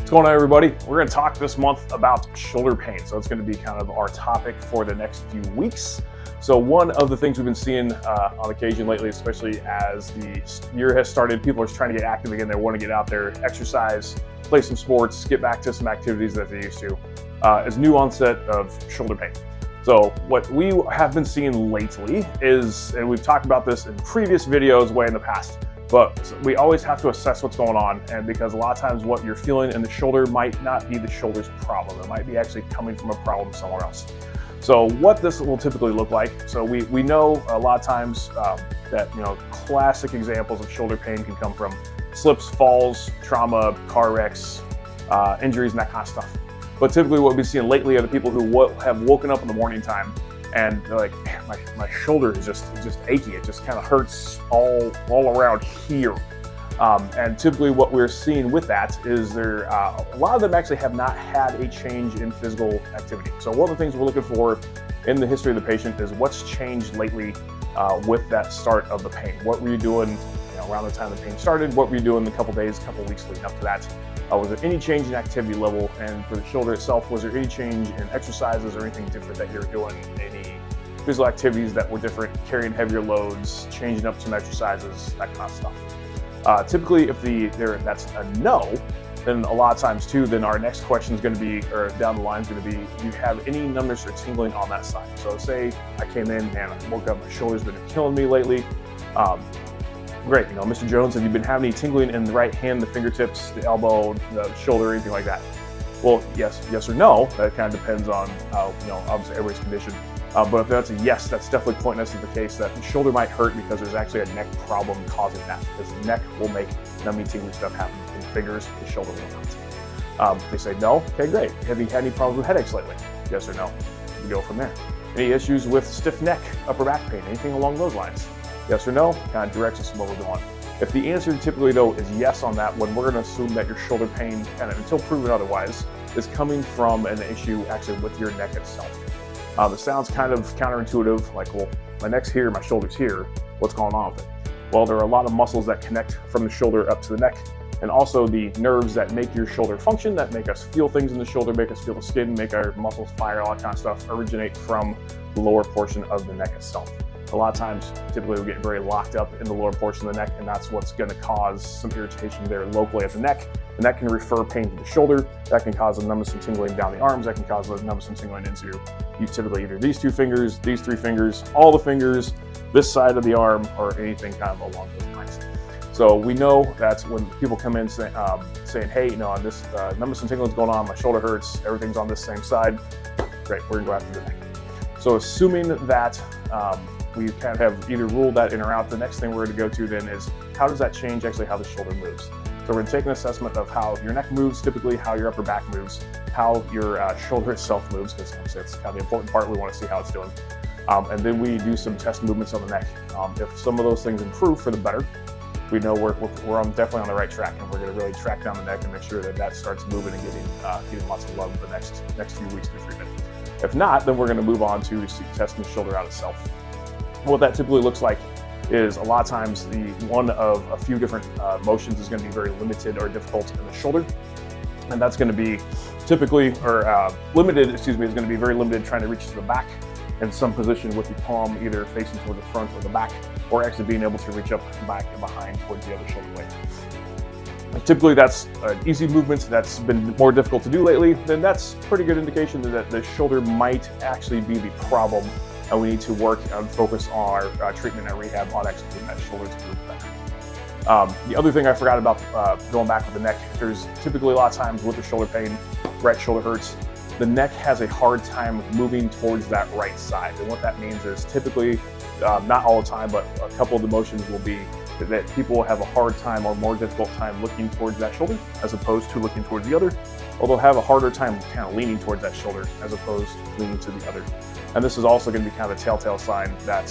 What's going on, everybody? We're going to talk this month about shoulder pain. So it's going to be kind of our topic for the next few weeks. So one of the things we've been seeing on occasion lately, especially as the year has started, people are trying to get active again. They want to get out there, exercise, play some sports, get back to some activities that they used to, is new onset of shoulder pain. So what we have been seeing lately is, and we've talked about this in previous videos way in the past, but we always have to assess what's going on, and because a lot of times what you're feeling in the shoulder might not be the shoulder's problem. It might be actually coming from a problem somewhere else. So what this will typically look like, so we know a lot of times that, classic examples of shoulder pain can come from slips, falls, trauma, car wrecks, injuries, and that kind of stuff. But typically what we've been seeing lately are the people who have woken up in the morning time and they're like, man, my shoulder is just achy. It just kind of hurts all around here. And typically what we're seeing with that is a lot of them actually have not had a change in physical activity. So one of the things we're looking for in the history of the patient is what's changed lately with that start of the pain. What were you doing around the time the pain started? What were you doing the couple days, couple weeks leading up to that? Was there any change in activity level? And for the shoulder itself, was there any change in exercises or anything different that you're doing? Any physical activities that were different, carrying heavier loads, changing up some exercises, that kind of stuff. Typically, if that's a no, then a lot of times too, then our next question is going to be, or down the line is going to be, do you have any numbness or tingling on that side? So say I came in and I woke up, my shoulder's been killing me lately. Great, Mr. Jones, have you been having any tingling in the right hand, the fingertips, the elbow, the shoulder, anything like that? Well, yes or no. That kind of depends on, obviously everybody's condition. But if that's a yes, that's definitely pointing us to the case that the shoulder might hurt because there's actually a neck problem causing that. Because the neck will make numbing, tingling stuff happen in the fingers, the shoulder will not. If they say no, okay, great. Have you had any problems with headaches lately? Yes or no. We go from there. Any issues with stiff neck, upper back pain, anything along those lines? Yes or no, kind of directs us to what we're doing. If the answer typically though is yes on that one, we're going to assume that your shoulder pain, kind of until proven otherwise, is coming from an issue actually with your neck itself. It sounds kind of counterintuitive, like, well, my neck's here, my shoulder's here, what's going on with it? Well, there are a lot of muscles that connect from the shoulder up to the neck, and also the nerves that make your shoulder function, that make us feel things in the shoulder, make us feel the skin, make our muscles fire, all that kind of stuff, originate from the lower portion of the neck itself. A lot of times, typically we get very locked up in the lower portion of the neck, and that's what's going to cause some irritation there locally at the neck, and that can refer pain to the shoulder. That can cause a numbness and tingling down the arms. That can cause a numbness and tingling into typically either these two fingers, these three fingers, all the fingers, this side of the arm, or anything kind of along those lines. So we know that when people come in saying, hey, this numbness and tingling is going on, my shoulder hurts, everything's on this same side, great, we're going to go after the neck. So assuming that we kind of have either ruled that in or out, the next thing we're going to go to then is how does that change actually how the shoulder moves? So we're going to take an assessment of how your neck moves, typically how your upper back moves, how your shoulder itself moves, because it's kind of the important part. We want to see how it's doing. And then we do some test movements on the neck. If some of those things improve for the better, we know we're definitely on the right track, and we're going to really track down the neck and make sure that starts moving and getting lots of love the next few weeks through treatment. If not, then we're going to move on to testing the shoulder out itself. What that typically looks like is a lot of times the one of a few different motions is going to be very limited or difficult in the shoulder. And that's going to be typically, limited, is going to be very limited trying to reach to the back in some position with the palm either facing toward the front or the back, or actually being able to reach up back and behind towards the other shoulder blade. Typically that's an easy movement that's been more difficult to do lately, then that's pretty good indication that the shoulder might actually be the problem, and we need to work and focus on our treatment and rehab on actually getting that shoulder to move better. The other thing I forgot about going back with the neck, there's typically a lot of times with the shoulder pain, right shoulder hurts, the neck has a hard time moving towards that right side. And what that means is typically, not all the time, but a couple of the motions will be that people will have a hard time or more difficult time looking towards that shoulder as opposed to looking towards the other, or they'll have a harder time kind of leaning towards that shoulder as opposed to leaning to the other. And this is also going to be kind of a telltale sign that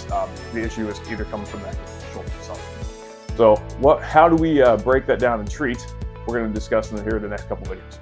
the issue is either coming from the neck or the shoulder itself. So how do we break that down and treat? We're going to discuss in the next couple videos.